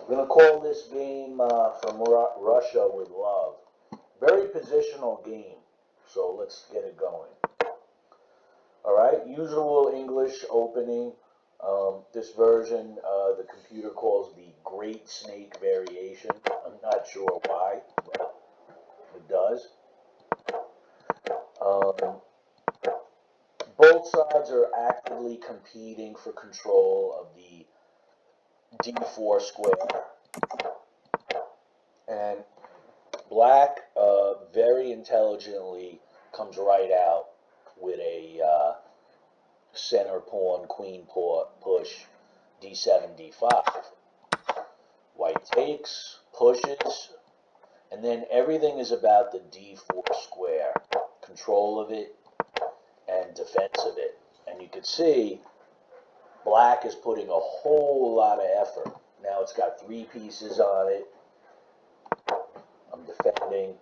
I'm going to call this game from Russia with love. Very positional game, so let's get it going. Alright, usual English opening. This version the computer calls the Great Snake Variation. I'm not sure why, but it does. Both sides are actively competing for control of the d4 square. And black very intelligently comes right out with a center pawn, queen push, d7, d5. White takes, pushes, and then everything is about the d4 square, control of it and defense of it. And you can see black is putting a whole lot of effort. Now it's got 3 pieces on it. I'm defending.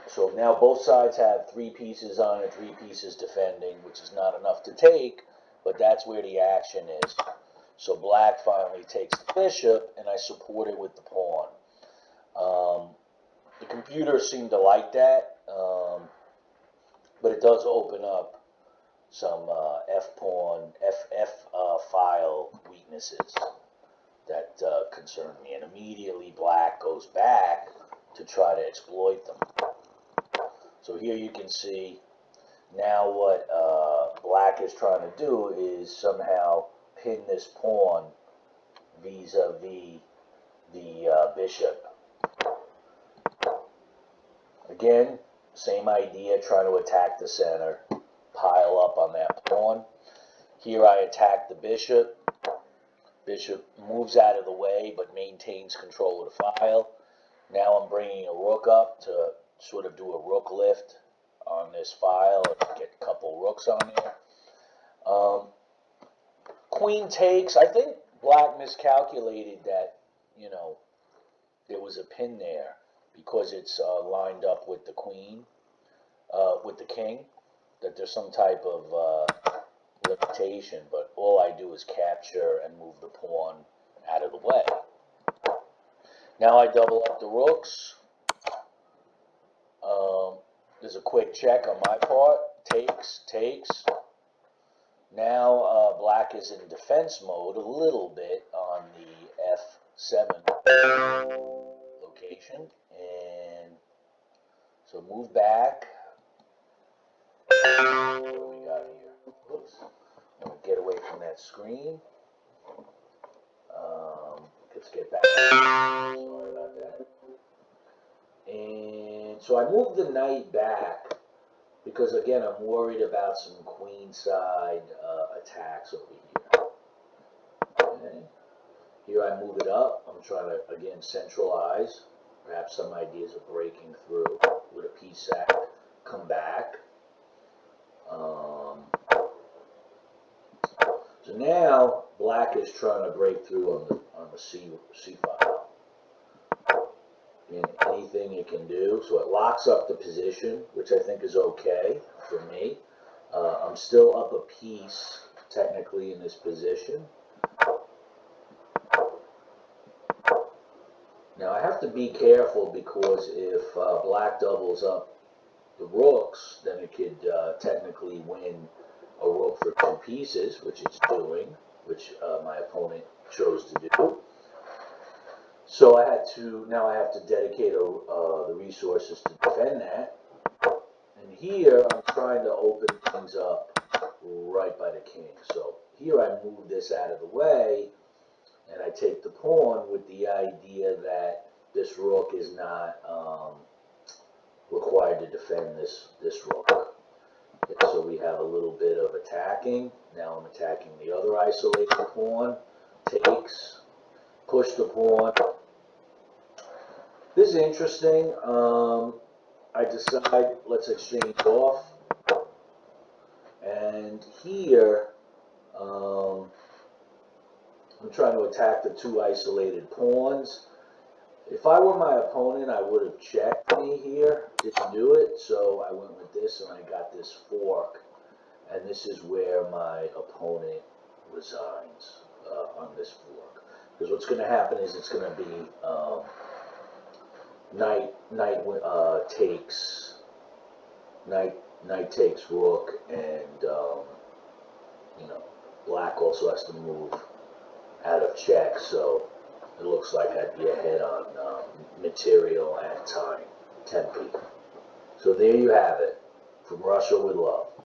So now both sides have 3 pieces on it, 3 pieces defending, which is not enough to take, but that's where the action is. So black finally takes the bishop, and I support it with the pawn. The computer seemed to like that, but it does open up some F-pawn, F-file weaknesses that concern me, and immediately black goes back to try to exploit them. So here you can see now what black is trying to do is somehow pin this pawn vis-a-vis the bishop. Again, same idea, trying to attack the center, pile up on that pawn. Here I attack the bishop. Bishop moves out of the way but maintains control of the file. Now I'm bringing a rook up to sort of do a rook lift on this file and get a couple rooks on there. Queen takes. I think black miscalculated that, you know, there was a pin there because it's lined up with the queen, with the king, that there's some type of limitation, but all I do is capture and move the pawn out of the way. Now I double up the rooks. There's a quick check on my part. Takes. Now black is in defense mode a little bit on the F7 location. And so move back. What do we got here? Oops. I'm going to get away from that screen. Let's get back. Sorry about that. And so I moved the knight back because, again, I'm worried about some queenside attacks over here. Okay. Here I move it up. I'm trying to, again, centralize. Perhaps some ideas of breaking through with a piece sack. Come back. So now black is trying to break through on the C file. And anything it can do, so it locks up the position, which I think is okay for me. I'm still up a piece technically in this position. Now I have to be careful because if black doubles up the rooks, then it could technically win a rook for 2 pieces, which it's doing, which my opponent chose to do. So now I have to dedicate the resources to defend that. And here I'm trying to open things up right by the king. So here I move this out of the way, and I take the pawn with the idea that this rook is not required to defend this rook. Okay, so we have a little bit of attacking. Now I'm attacking the other isolated pawn. Takes. Push the pawn. This is interesting. I decide let's exchange off. And here I'm trying to attack the 2 isolated pawns. If I were my opponent, I would have checked me here. Didn't do it, so I went with this and I got this fork. and this is where my opponent resigns on this fork. Because what's going to happen is it's going to be knight takes rook, and you know, black also has to move out of check, so it looks like I'd be ahead on material and time, tempi. So there you have it, from Russia with love.